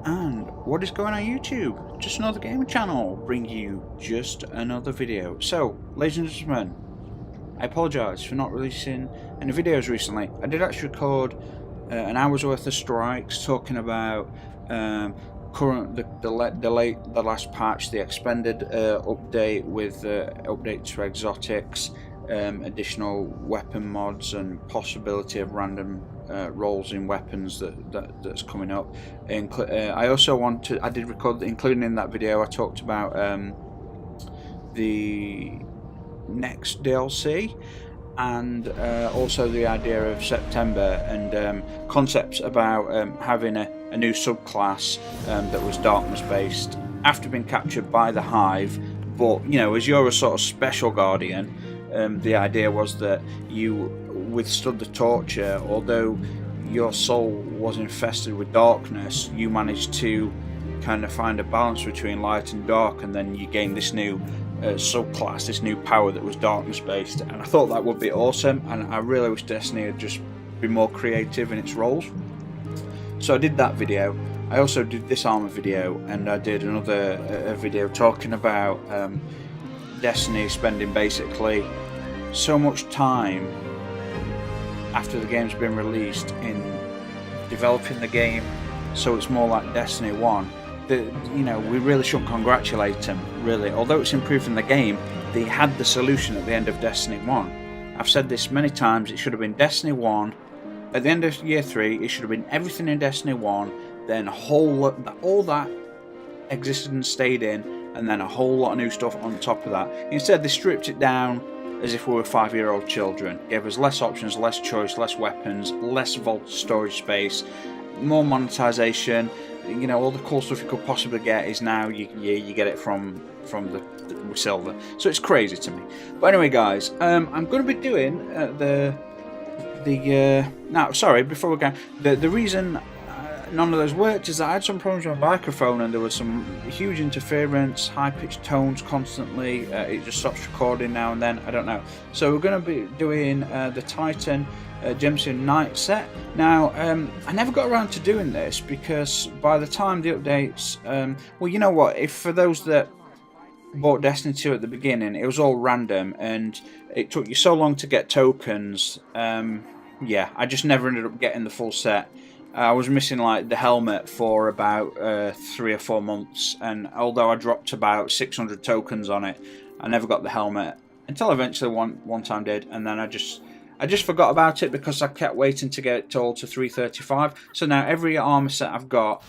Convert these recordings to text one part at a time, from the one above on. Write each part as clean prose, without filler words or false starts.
And what is going on YouTube? Just another gaming channel, bringing you just another video. So, ladies and gentlemen, I apologise for not releasing any videos recently. I did actually record an hour's worth of strikes talking about the last patch, the expanded update with update to exotics, additional weapon mods, and possibility of random rolls in weapons that's coming up. I also I did record, including in that video, I talked about the next DLC and also the idea of September and concepts about having a new subclass that was darkness based after being captured by the Hive. But you know, as you're a sort of special guardian, the idea was that you withstood the torture. Although your soul was infested with darkness, you managed to kind of find a balance between light and dark, and then you gained this new subclass, this new power that was darkness based. And I thought that would be awesome, and I really wish Destiny had just been more creative in its roles. So I did that video. I also did this Armour video, and I did another video talking about Destiny spending basically so much time after the game's been released in developing the game so it's more like Destiny 1. You know, we really shouldn't congratulate them, really. Although it's improving the game, they had the solution at the end of Destiny 1. I've said this many times, it should have been Destiny 1. At the end of Year 3, it should have been everything in Destiny 1, then all that existed and stayed in, and then a whole lot of new stuff on top of that. Instead, they stripped it down as if we were 5-year-old children. Gave us less options, less choice, less weapons, less vault storage space, more monetization. You know, all the cool stuff you could possibly get is now you get it from the silver. So it's crazy to me. But anyway, guys, I'm going to be doing now. Sorry, before we go, the reason none of those worked is that I had some problems with my microphone, and there was some huge interference, high-pitched tones constantly. It just stops recording now and then. I don't know. So we're going to be doing the Titan Gensym night set. Now, I never got around to doing this because by the time the updates, well, you know what? If for those that bought Destiny 2 at the beginning, it was all random, and it took you so long to get tokens. Yeah, I just never ended up getting the full set. I was missing like the helmet for about 3 or 4 months, and although I dropped about 600 tokens on it, I never got the helmet until eventually one time did, and then I just forgot about it because I kept waiting to get it all to 335. So now every armor set I've got,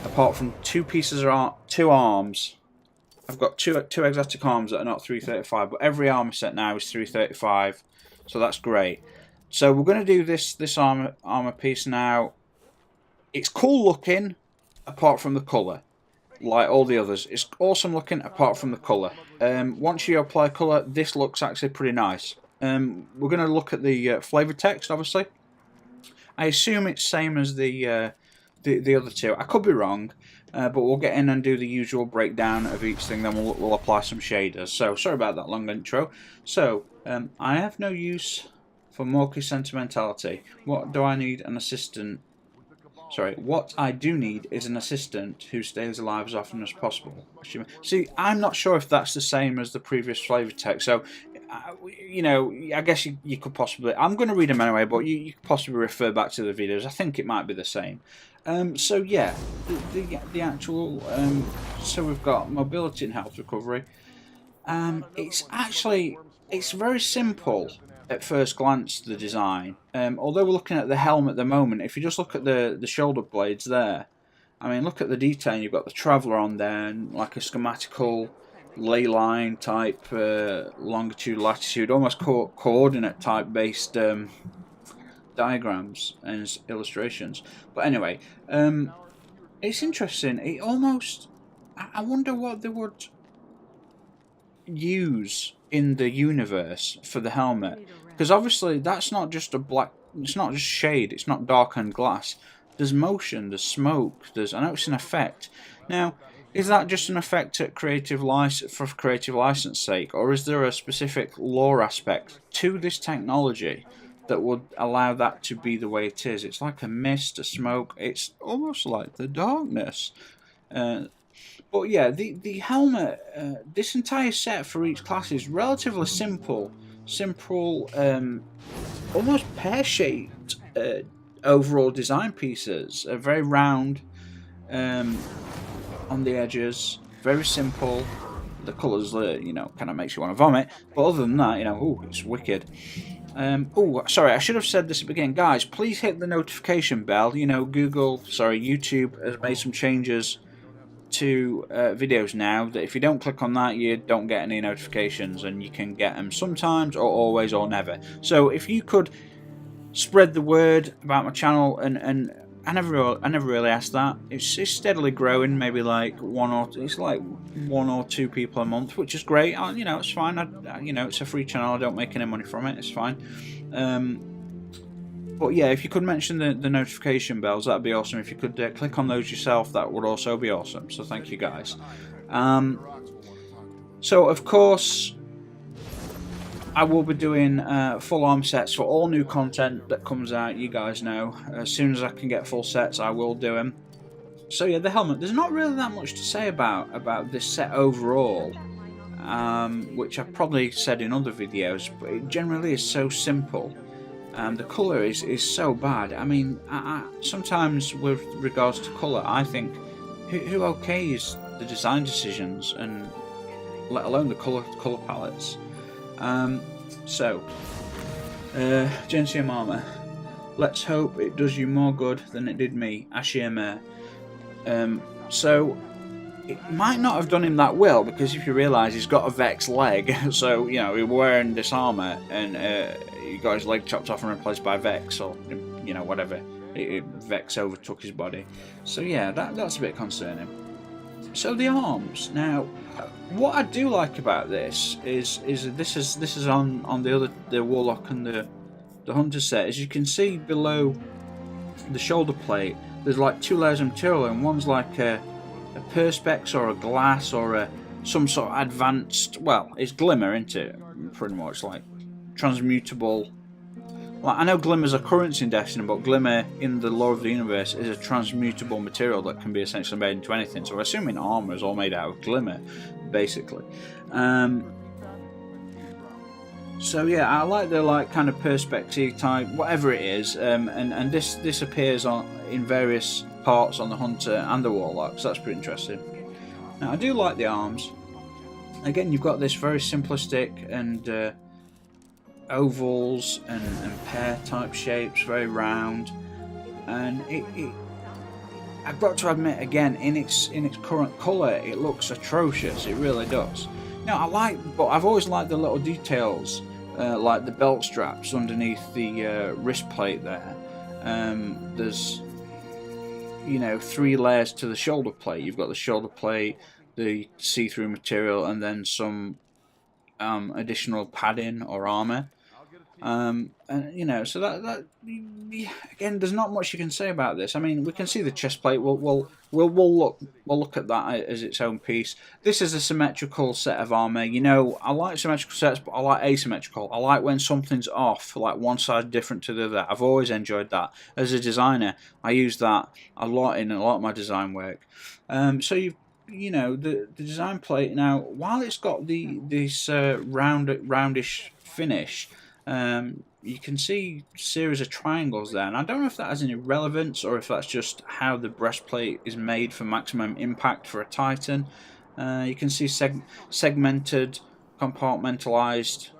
apart from two arms, I've got two exotic arms that are not 335, but every armor set now is 335, so that's great. So we're going to do this armor piece now. It's cool looking, apart from the colour. Like all the others, it's awesome looking, apart from the colour. Once you apply colour, this looks actually pretty nice. We're going to look at the flavour text, obviously. I assume it's same as the other two. I could be wrong, but we'll get in and do the usual breakdown of each thing. Then we'll apply some shaders. So sorry about that long intro. So I have no use for murky sentimentality. What do I need? An assistant. Sorry, what I do need is an assistant who stays alive as often as possible. See, I'm not sure if that's the same as the previous flavour text, so, you know, I guess you could possibly... I'm going to read them anyway, but you could possibly refer back to the videos. I think it might be the same. So, yeah, the actual... so we've got mobility and health recovery. It's very simple at first glance, the design. Although we're looking at the helm at the moment, if you just look at the shoulder blades there, I mean, look at the detail. You've got the Traveller on there, and like a schematical ley line type, longitude, latitude, almost coordinate type based diagrams and illustrations. But anyway, it's interesting. It almost... I wonder what they would use in the universe for the helmet, because obviously that's not just a black, it's not just shade, it's not darkened glass. There's motion, there's smoke, I know it's an effect. Now, is that just an effect at for creative license sake, or is there a specific lore aspect to this technology that would allow that to be the way it is. It's like a mist, a smoke. It's almost like the darkness. But yeah, the helmet, this entire set for each class is relatively simple, almost pear-shaped overall design pieces. Very round on the edges, very simple. The colours, kind of makes you want to vomit. But other than that, ooh, it's wicked. Oh, sorry, I should have said this at the beginning. Guys, please hit the notification bell. YouTube has made some changes to videos now that if you don't click on that, you don't get any notifications, and you can get them sometimes or always or never. So if you could spread the word about my channel, and I never really asked that. It's steadily growing, maybe like one or two people a month, which is great. It's fine. It's a free channel. I don't make any money from it. It's fine. But yeah, if you could mention the notification bells, that'd be awesome. If you could click on those yourself, that would also be awesome. So thank you guys. So of course, I will be doing full arm sets for all new content that comes out. You guys know, as soon as I can get full sets, I will do them. So yeah, the helmet. There's not really that much to say about this set overall, which I've probably said in other videos. But it generally is so simple. The colour is so bad. I mean, I sometimes with regards to colour, I think who okays the design decisions, and let alone the colour palettes. Gensym armour. Let's hope it does you more good than it did me. Ashima. So it might not have done him that well, because if you realise he's got a Vex leg, so he's wearing this armour and he got his leg chopped off and replaced by Vex, or whatever. Vex overtook his body. So yeah, that's a bit concerning. So the arms. Now, what I do like about this is this is on the Warlock and the Hunter set. As you can see below the shoulder plate, there's like two layers of material, and one's like a perspex or a glass or some sort of advanced. Well, it's glimmer, isn't it? Pretty much like transmutable. Like, I know glimmer's a currency in Destiny, but glimmer in the lore of the universe is a transmutable material that can be essentially made into anything. So, assuming armor is all made out of glimmer, basically. So yeah, I like the kind of perspective type, whatever it is, and this appears in various parts on the Hunter and the Warlock, so that's pretty interesting. Now, I do like the arms. Again, you've got this very simplistic and ovals and pear type shapes, very round, and I've got to admit, again, in its current colour, it looks atrocious. It really does. Now, but I've always liked the little details, like the belt straps underneath the wrist plate there. There's three layers to the shoulder plate. You've got the shoulder plate, the see-through material, and then some additional padding or armor. And so that again, there's not much you can say about this. I mean, we can see the chest plate. We'll look at that as its own piece. This is a symmetrical set of armor. I like symmetrical sets, but I like asymmetrical. I like when something's off, like one side different to the other. I've always enjoyed that. As a designer, I use that a lot in a lot of my design work. So the design plate now, while it's got this roundish finish, you can see a series of triangles there, and I don't know if that has any relevance or if that's just how the breastplate is made for maximum impact for a Titan. You can see segmented, compartmentalized,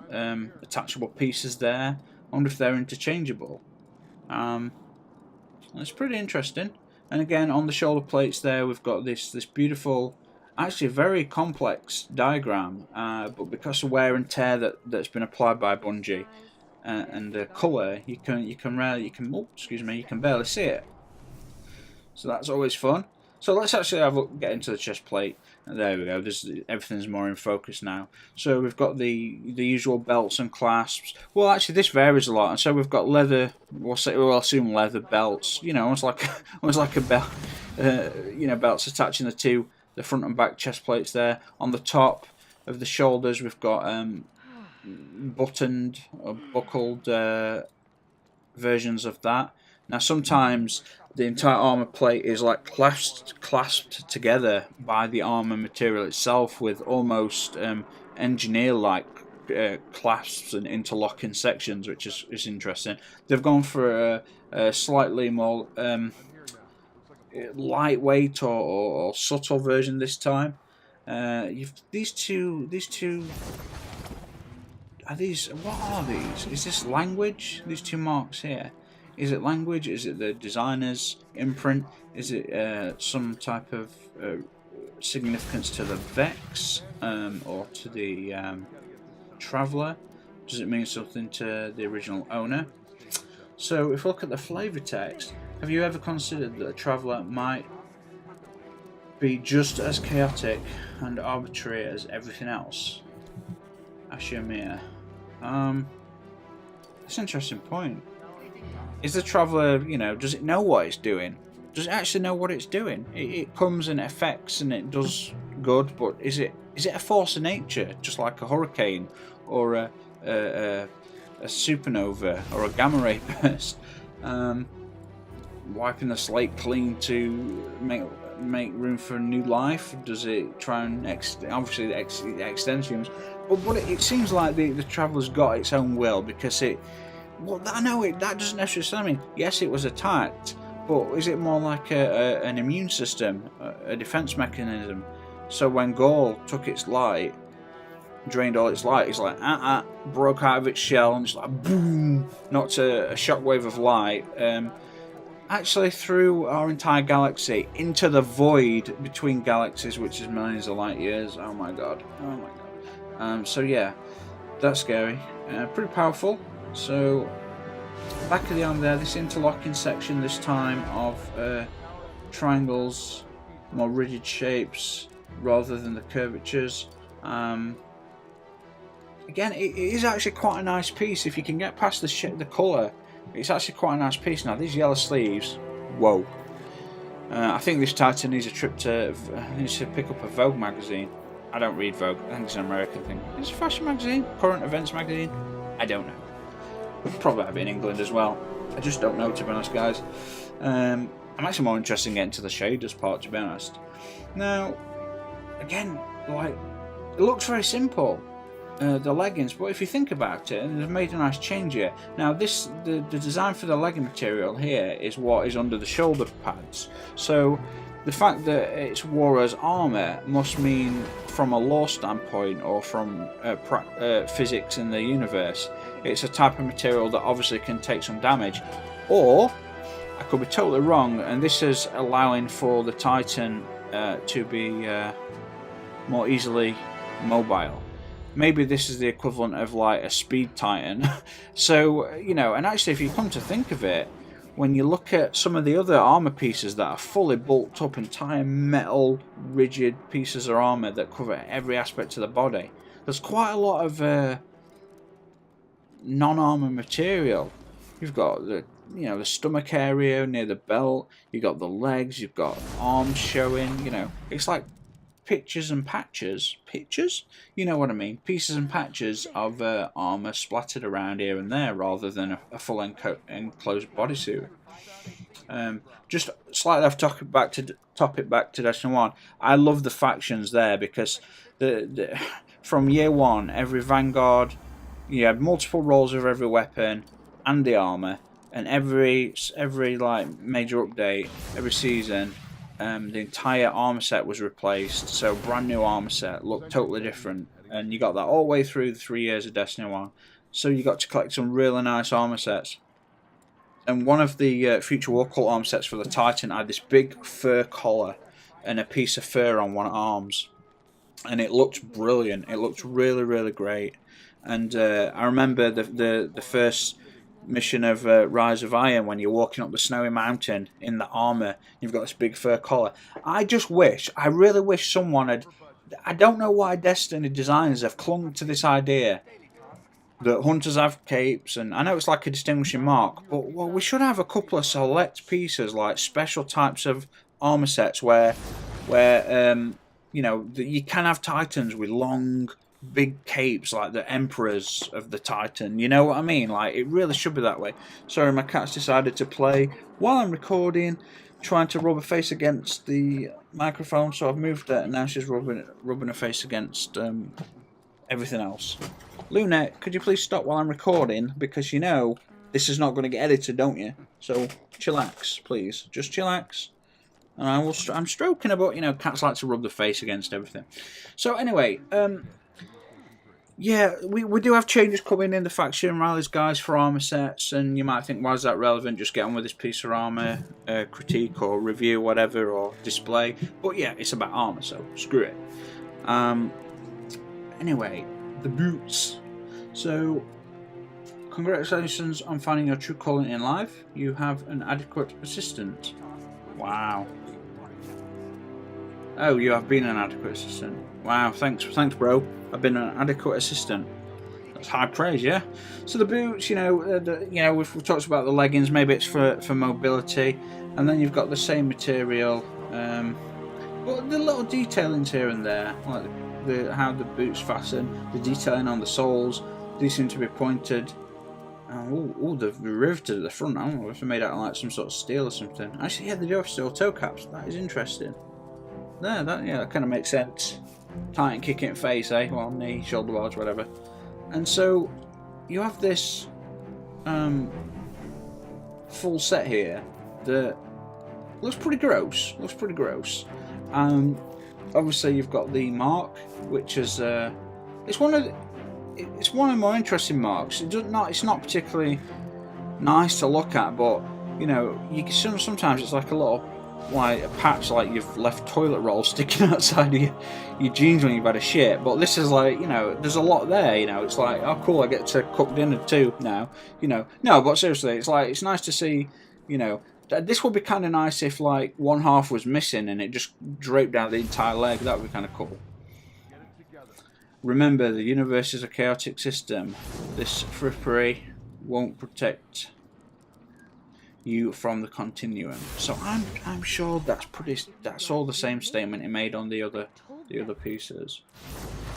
attachable pieces there. I wonder if they're interchangeable. It's pretty interesting. And again, on the shoulder plates there, we've got this beautiful, actually very complex diagram, but because of wear and tear that's been applied by Bungie and the colour, you can barely see it. So that's always fun. So let's actually get into the chest plate. There we go. Everything's more in focus now. So we've got the usual belts and clasps. Well, actually, this varies a lot. And so we've got leather. We'll assume leather belts. Almost like a belt. Belts attaching the front and back chest plates there. On the top of the shoulders, we've got buttoned or buckled versions of that. Now sometimes the entire armor plate is like clasped together by the armor material itself with almost engineer-like clasps and interlocking sections, which is interesting. They've gone for a slightly more lightweight or subtle version this time. You've these two are these, what are these? Is this language? These two marks here. Is it language? Is it the designer's imprint? Is it some type of significance to the Vex or to the Traveller? Does it mean something to the original owner? So if we look at the flavor text, have you ever considered that a Traveller might be just as chaotic and arbitrary as everything else? Ashimir. That's an interesting point. Is the Traveller, you know, does it know what it's doing? Does it actually know what it's doing? It comes and affects and it does good, but is it a force of nature, just like a hurricane or a supernova or a gamma ray burst, wiping the slate clean to make room for new life? Does it try and obviously it extends humans, but it seems like the Traveller's got its own will, because well, I know that doesn't necessarily mean, yes, it was attacked, but is it more like an immune system, a defense mechanism? So when Gaul took its light, drained all its light, it's like broke out of its shell and it's like boom, knocked a shockwave of light actually through our entire galaxy into the void between galaxies, which is millions of light years. Oh my god. So yeah, that's scary, pretty powerful. So back of the arm there, this interlocking section this time of triangles, more rigid shapes rather than the curvatures. Again, it is actually quite a nice piece if you can get past the colour. It's actually quite a nice piece. Now these yellow sleeves, whoa. I think this Titan needs a trip to pick up a Vogue magazine. I don't read Vogue. I think it's an American thing. Is it a fashion magazine? Current events magazine? I don't know. We'll probably have it in England as well. I just don't know, to be honest, guys. I'm actually more interested in getting to the shaders part, to be honest. Now, again, like, it looks very simple, the leggings, but if you think about it, and they've made a nice change here. Now, the design for the legging material here is what is under the shoulder pads. So the fact that it's wore as armour must mean, from a lore standpoint or from physics in the universe, it's a type of material that obviously can take some damage. Or, I could be totally wrong, and this is allowing for the Titan to be more easily mobile. Maybe this is the equivalent of like a speed Titan. So, you know, and actually if you come to think of it, when you look at some of the other armour pieces that are fully bulked up, entire metal, rigid pieces of armour that cover every aspect of the body, there's quite a lot of non-armour material. You've got the stomach area near the belt, you've got the legs, you've got arms showing, it's like pictures and patches. Pictures? You know what I mean. Pieces and patches of armour splattered around here and there rather than a full enclosed bodysuit. Just slightly off topic back to Destiny 1. I love the factions there because from year one, every Vanguard, you had multiple rolls of every weapon and the armour, and every like major update, every season, the entire armor set was replaced, so brand new armor set, looked totally different, and you got that all the way through the 3 years of Destiny 1. So you got to collect some really nice armor sets. And one of the Future War Cult armor sets for the Titan had this big fur collar and a piece of fur on one of the arms, and it looked brilliant. It looked really, really great. And I remember the first mission of Rise of Iron, when you're walking up the snowy mountain in the armour, you've got this big fur collar. I really wish someone had, I don't know why Destiny designers have clung to this idea that hunters have capes, and I know it's like a distinguishing mark, but we should have a couple of select pieces, like special types of armour sets where you can have Titans with long big capes like the emperors of the Titan. You know what I mean? Like, it really should be that way. Sorry, my cat's decided to play while I'm recording, trying to rub her face against the microphone. So I've moved it, and now she's rubbing her face against everything else. Luna, could you please stop while I'm recording? Because you know this is not going to get edited, don't you? So chillax, please. Just chillax. And I'm stroking her, but you know, cats like to rub the face against everything. So anyway, yeah, we do have changes coming in the faction rallies, guys, for armor sets, and you might think, why is that relevant? Just get on with this piece of armor, critique or review, whatever, or display. But yeah, it's about armor, so screw it. Anyway, the boots. So, congratulations on finding your true calling in life. You have an adequate assistant. Wow. Oh, you have been an adequate assistant. Wow, thanks, bro. I've been an adequate assistant. That's high praise, yeah. So the boots, you know, we've talked about the leggings. Maybe it's for mobility, and then you've got the same material, but the little detailings here and there, like how the boots fasten, the detailing on the soles. These seem to be pointed. Oh, they've riveted at the front. I don't know if they're made out of like some sort of steel or something. Actually, yeah, they do have steel toe caps. That is interesting. There, that kind of makes sense. Titan kicking face, eh? Well, knee, shoulder blades, whatever. And so you have this full set here that looks pretty gross. Obviously, you've got the mark, which is it's one of the more interesting marks. It's not particularly nice to look at, but you know, sometimes it's like a little, like a patch, like you've left toilet roll sticking outside of your jeans when you've had a shit. But this is like, you know, there's a lot there. You know, it's like, oh cool, I get to cook dinner too now. You know, no, but seriously, it's like, it's nice to see. You know, this would be kind of nice if like one half was missing and it just draped down the entire leg. That would be kind of cool. Remember, the universe is a chaotic system. This frippery won't protect you from the continuum. So I'm sure that's all the same statement he made on the other pieces.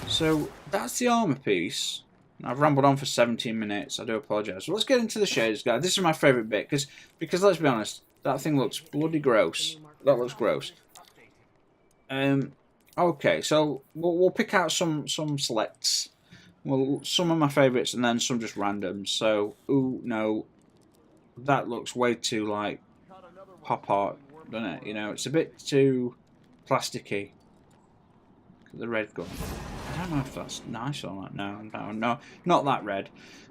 So that's the armor piece. I've rambled on for 17 minutes. I do apologise. So let's get into the shaders, guys. This is my favourite bit because let's be honest, that thing looks bloody gross. That looks gross. Okay, so we'll pick out some selects. Well, some of my favourites and then some just randoms. So, ooh, no, that looks way too like pop art, doesn't it? You know, it's a bit too plasticky. The red gun. I don't know if that's nice or not. No, not that red.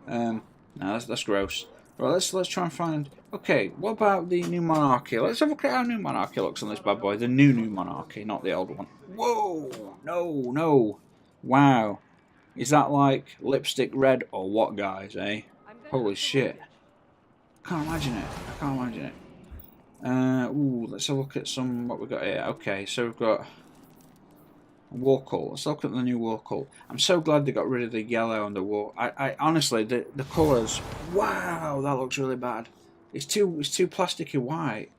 No, that's gross. Right, let's try and find. Okay, what about the new monarchy? Let's have a look at how new monarchy looks on this bad boy. The new monarchy, not the old one. Whoa! No! Wow! Is that like lipstick red or what, guys? Eh? Holy shit! Can't imagine it. Ooh, let's have a look at what we've got here. Okay, so we've got war cult. Let's look at the new war cult. I'm so glad they got rid of the yellow on the war. I honestly, the colours. Wow, that looks really bad. It's too plasticky white.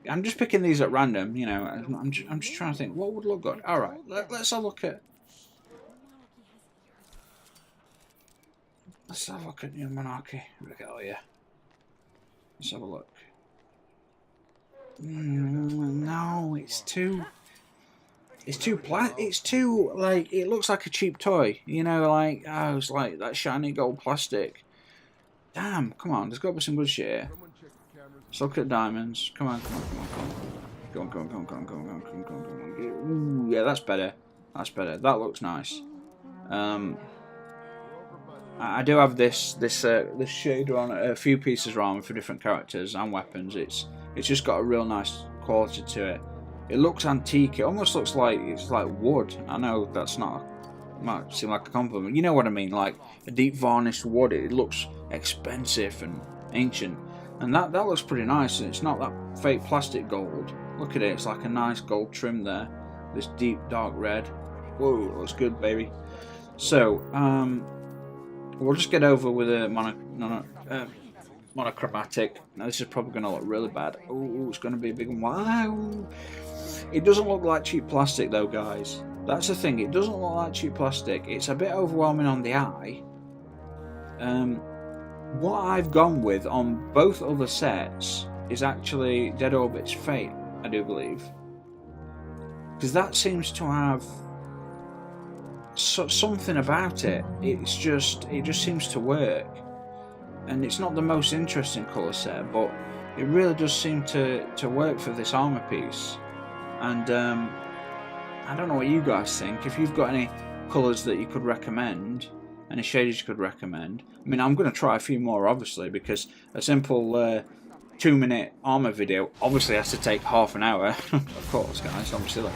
I'm just picking these at random, you know. I'm just trying to think what would look good. All right, let's have a look at. Let's have a look at new monarchy. Oh yeah. Let's have a look. No, it's too like, it looks like a cheap toy, you know, like, oh, it's like that shiny gold plastic. Damn, come on, there's got to be some good shit here. Let's look at diamonds. Come on. Go on. Ooh, yeah, that's better. That looks nice. I do have this shader on a few pieces of armor for different characters and weapons. It's just got a real nice quality to it. It looks antique. It almost looks like it's like wood. I know that's might seem like a compliment. You know what I mean? Like a deep varnished wood. It looks expensive and ancient, and that looks pretty nice. And it's not that fake plastic gold. Look at it. It's like a nice gold trim there. This deep dark red. Whoa, it looks good, baby. So we'll just get over with a monochromatic. Now this is probably going to look really bad. Oh, it's going to be a big one. Wow. It doesn't look like cheap plastic though, guys. That's the thing, it doesn't look like cheap plastic. It's a bit overwhelming on the eye. What I've gone with on both other sets is actually Dead Orbit's Fate, I do believe. Because that seems to have something about it. It just seems to work. And it's not the most interesting colour set, but it really does seem to work for this armour piece. And I don't know what you guys think. If you've got any colours that you could recommend, any shaders you could recommend. I mean, I'm going to try a few more, obviously, because a simple 2-minute armour video obviously has to take half an hour. Of course, guys, don't be silly.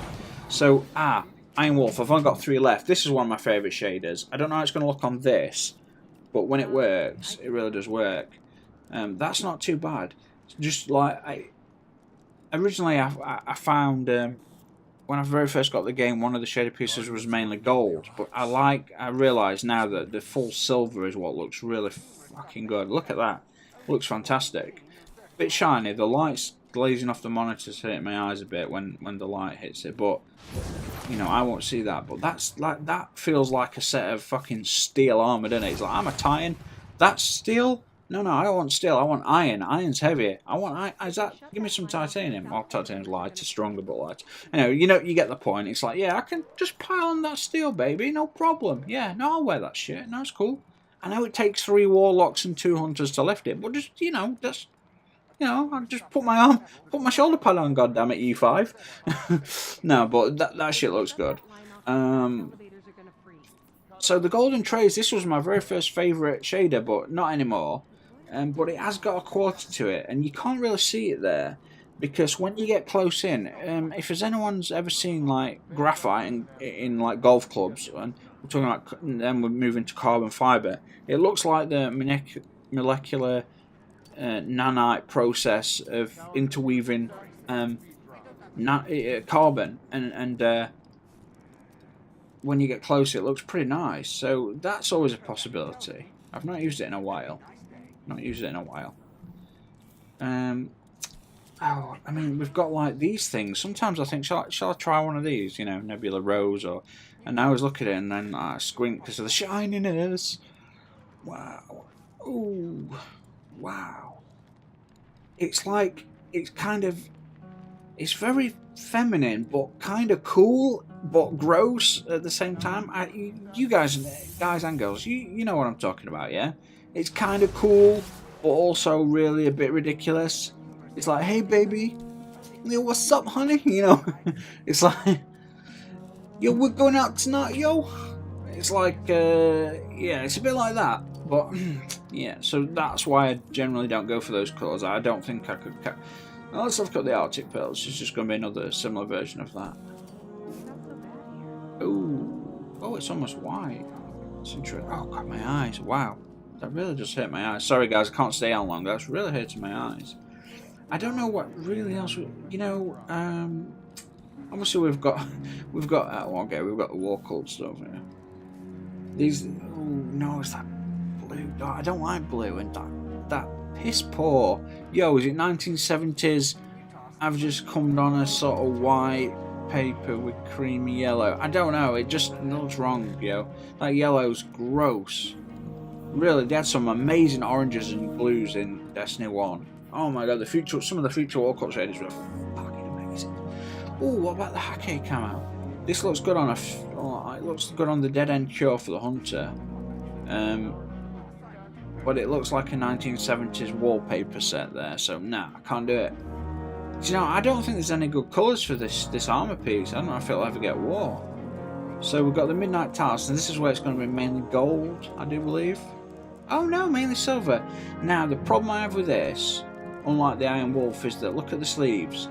So, Iron Wolf, I've only got 3 left. This is one of my favourite shaders. I don't know how it's going to look on this, but when it works, it really does work. That's not too bad. Just like, originally I found, when I very first got the game, one of the shader pieces was mainly gold, but I realise now that the full silver is what looks really fucking good. Look at that. It looks fantastic. Bit shiny, the light's glazing off the monitor's hurting my eyes a bit when the light hits it, but you know, I won't see that. But that's like, that feels like a set of fucking steel armor, doesn't it? It's like, I'm a Titan. That's steel? No, I don't want steel. I want iron. Iron's heavier. I want give me some titanium. Well, titanium's lighter, stronger, but lighter. Anyway, you get the point. It's like, yeah, I can just pile on that steel, baby, no problem. Yeah, no, I'll wear that shit. No, it's cool. I know it takes 3 warlocks and 2 hunters to lift it, but just, I'll just put my shoulder pad on, goddammit, E5. No, but that shit looks good. So the golden trays, this was my very first favourite shader, but not anymore. But it has got a quality to it, and you can't really see it there, because when you get close in, if there's anyone's ever seen like graphite in like golf clubs, and we're talking about, then we're moving to carbon fibre, it looks like the molecular nanite process of interweaving carbon, and when you get closer, it looks pretty nice. So that's always a possibility. I've not used it in a while. Oh, I mean, we've got like these things. Sometimes I think, shall I try one of these? You know, Nebula Rose, and I always look at it and then I squint because of the shininess. Wow. Ooh. Wow. It's like, it's very feminine, but kind of cool, but gross at the same time. You guys and girls, you know what I'm talking about, yeah? It's kind of cool, but also really a bit ridiculous. It's like, hey baby, yo, what's up, honey? You know, it's like, yo, we're going out tonight, yo. It's like, yeah, it's a bit like that. But yeah, so that's why I generally don't go for those colours. I don't think I could. Unless I've got the Arctic Pearls, it's just going to be another similar version of that. Oh, it's almost white. It's interesting. Oh god, my eyes! Wow, that really just hurt my eyes. Sorry guys, I can't stay on long. That's really hurting my eyes. I don't know what really else. Obviously we've got we've got the war cult stuff here. These. Oh no, it's that blue. Oh, I don't like blue, and that piss poor. Yo, is it 1970s? I've just come on a sort of white paper with creamy yellow. I don't know. It just looks wrong, yo. That yellow's gross. Really, they had some amazing oranges and blues in Destiny 1. Oh my god, some of the future war cult shaders were fucking amazing. Oh, what about the Hake camo? This looks good on it looks good on the Dead End Cure for the Hunter. But it looks like a 1970s wallpaper set there, so nah, I can't do it. You know, I don't think there's any good colours for this armour piece. I don't know if it'll ever get wore. So we've got the Midnight Task, and this is where it's going to be mainly gold, I do believe. Oh no, mainly silver. Now, the problem I have with this, unlike the Iron Wolf, is that look at the sleeves.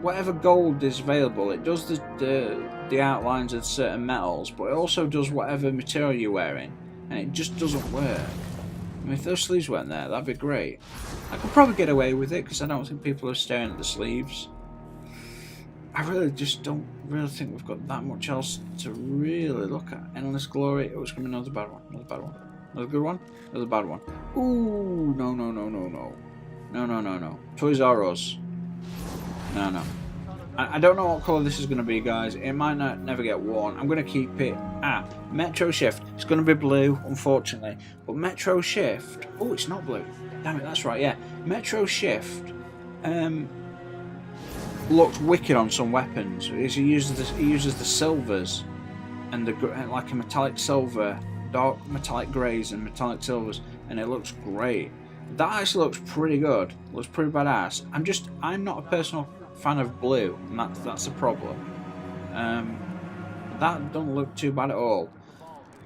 Whatever gold is available, it does the outlines of certain metals, but it also does whatever material you're wearing, and it just doesn't work. I mean, if those sleeves weren't there, that'd be great. I could probably get away with it because I don't think people are staring at the sleeves. I really just don't really think we've got that much else to really look at. Endless Glory. Oh, it's going to be another bad one. Another bad one. Another good one. Another bad one. Ooh, no. No. Toys R Us. No. I don't know what colour this is going to be, guys. It might not never get worn. I'm going to keep it at Metro Shift. It's going to be blue, unfortunately. But Metro Shift... Oh, it's not blue. Damn it, that's right, yeah. Metro Shift looks wicked on some weapons. He uses the silvers and the like a metallic silver, dark metallic greys and metallic silvers, and it looks great. That actually looks pretty good. Looks pretty badass. I'm not a personal fan of blue, and that's a problem. That don't look too bad at all.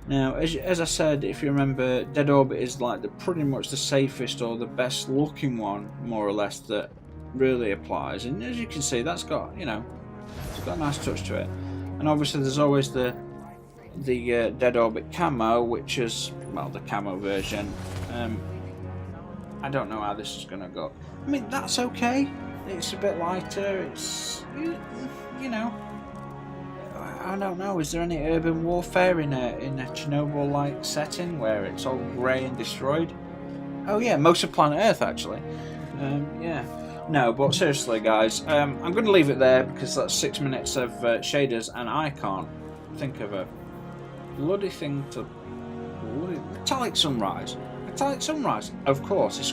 Now, as I said, if you remember, Dead Orbit is like pretty much the safest or the best looking one, more or less, that really applies. And as you can see, that's got, you know, it's got a nice touch to it. And obviously, there's always the Dead Orbit camo, which is, well, the camo version. I don't know how this is gonna go. I mean, that's okay. It's a bit lighter. It's, you know, I don't know. Is there any urban warfare in a Chernobyl-like setting where it's all grey and destroyed? Oh yeah, most of planet Earth actually. Yeah. No, but seriously, guys, I'm going to leave it there because that's 6 minutes of shaders, and I can't think of a bloody thing to. Metallic Sunrise. Metallic Sunrise. Of course, it's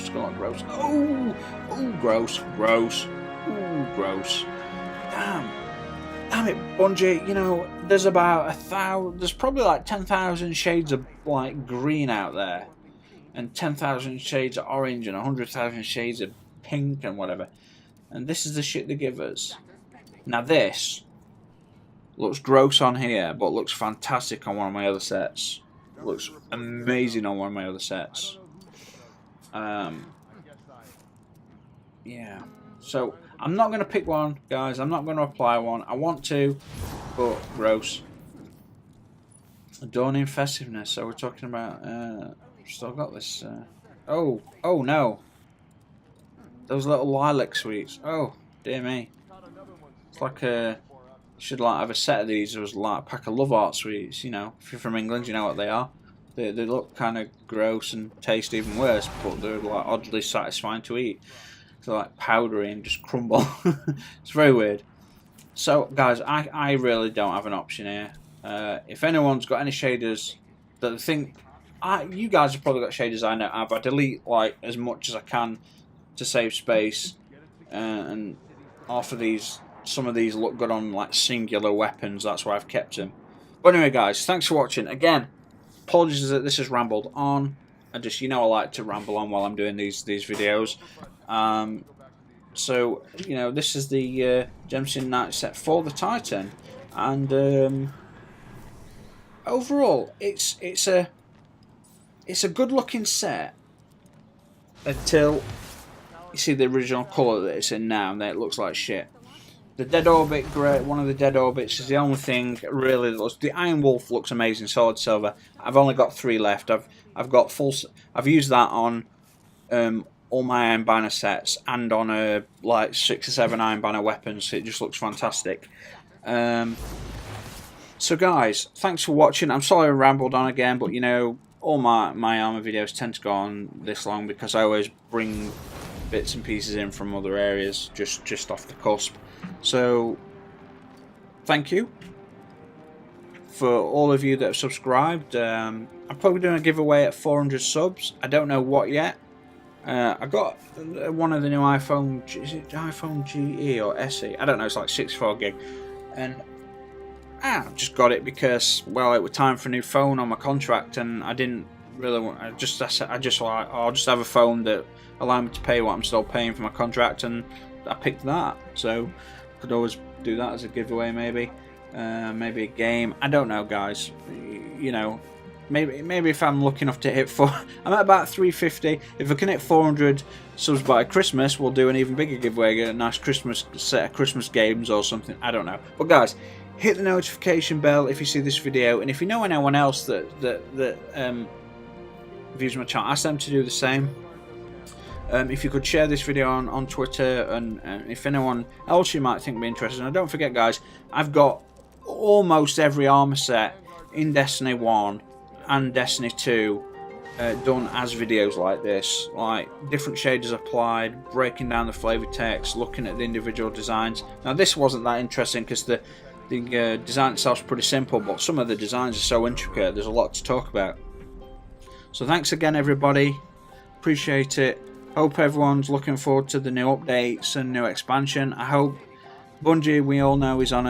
got gross. Oh, gross. Oh, gross. Damn it, Bungie. You know, there's about 1,000. There's probably like 10,000 shades of like green out there, and 10,000 shades of orange, and 100,000 shades of pink and whatever. And this is the shit they give us. Now this looks gross on here, but looks fantastic on one of my other sets. Looks amazing on one of my other sets. Yeah. So I'm not going to pick one, guys. I'm not going to apply one. I want to, but gross. Adorning festiveness. So we're talking about. Still got this. Oh no. Those little lilac sweets. Oh dear me. It's like a. Should like have a set of these. There was like a pack of Love Art sweets. You know, if you're from England, you know what they are. They look kind of gross and taste even worse, but they're like oddly satisfying to eat. They're like powdery and just crumble. It's very weird. So guys, I really don't have an option here. If anyone's got any shaders that they think, you guys have probably got shaders I don't have. I delete like as much as I can to save space, and half of these. Some of these look good on like singular weapons. That's why I've kept them. But anyway, guys, thanks for watching. Again, apologies that this has rambled on. I like to ramble on while I'm doing these videos. So you know, this is the Gensym Night set for the Titan, and overall, it's a good looking set until you see the original colour that it's in now, and then it looks like shit. The Dead Orbit grey, one of the Dead Orbits is the only thing really that looks. The Iron Wolf looks amazing, solid silver. I've only got 3 left. I've got full. I've used that on all my Iron Banner sets and on like 6 or 7 Iron Banner weapons. It just looks fantastic. So guys, thanks for watching. I'm sorry I rambled on again, but you know, all my armor videos tend to go on this long because I always bring bits and pieces in from other areas just off the cusp. So thank you for all of you that have subscribed. I'm probably doing a giveaway at 400 subs. I don't know what yet. I got one of the new iPhone, is it iPhone GE or SE? I don't know, it's like 64 gig. And I just got it because, well, it was time for a new phone on my contract, and I didn't really want. I just like, I'll just have a phone that allow me to pay what I'm still paying for my contract, and I picked that. So could always do that as a giveaway, maybe a game. I don't know, guys. You know, maybe if I'm lucky enough to hit I'm at about 350. If I can hit 400 subs by Christmas, we'll do an even bigger giveaway, get a nice Christmas set of Christmas games or something. I don't know, but guys, hit the notification bell if you see this video, and if you know anyone else that views my channel, ask them to do the same. If you could share this video on Twitter, and if anyone else you might think would be interested. And don't forget, guys, I've got almost every armor set in Destiny 1 and Destiny 2 done as videos like this, like different shaders applied, breaking down the flavor text, looking at the individual designs. Now this wasn't that interesting because the design itself is pretty simple, but some of the designs are so intricate, there's a lot to talk about. So thanks again everybody, appreciate it. Hope everyone's looking forward to the new updates and new expansion. I hope Bungie, we all know, is on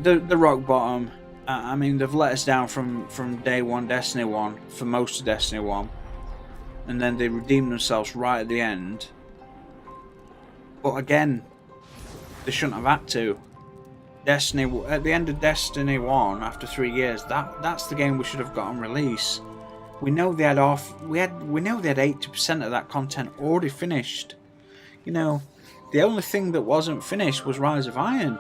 the rock bottom. I mean, they've let us down from day one, Destiny 1, for most of Destiny 1, and then they redeemed themselves right at the end. But again, they shouldn't have had to. Destiny, at the end of Destiny 1, after 3 years, that's the game we should have got on release. We know they had we know they had 80% of that content already finished. You know, the only thing that wasn't finished was Rise of Iron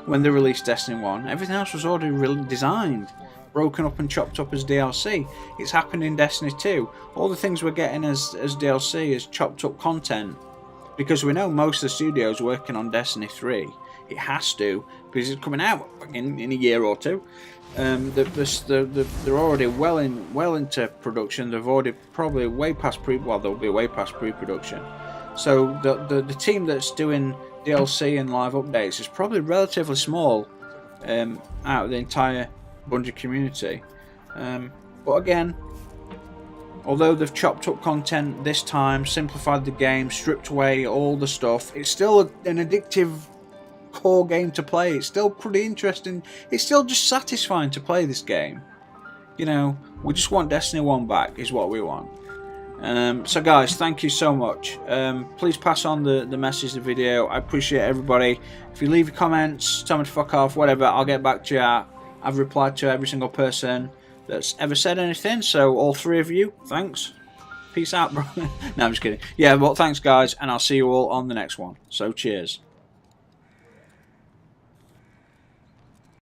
when they released Destiny 1. Everything else was already designed, broken up and chopped up as DLC. It's happened in Destiny 2. All the things we're getting as DLC is chopped up content, because we know most of the studios working on Destiny 3. It has to, because it's coming out in a year or two. They're already well into production. They've already probably way past they'll be way past pre-production. So the team that's doing DLC and live updates is probably relatively small out of the entire Bungie community. But again, although they've chopped up content this time, simplified the game, stripped away all the stuff, it's still an addictive core game to play. It's still pretty interesting. It's still just satisfying to play this game. You know, we just want Destiny 1 back is what we want. So guys, thank you so much. Please pass on the message, the video. I appreciate everybody. If you leave your comments, tell me to fuck off, whatever, I'll get back to you. I've replied to every single person that's ever said anything, so all 3 of you, thanks. Peace out, bro. No, I'm just kidding. Yeah, well, thanks guys, and I'll see you all on the next one. So cheers.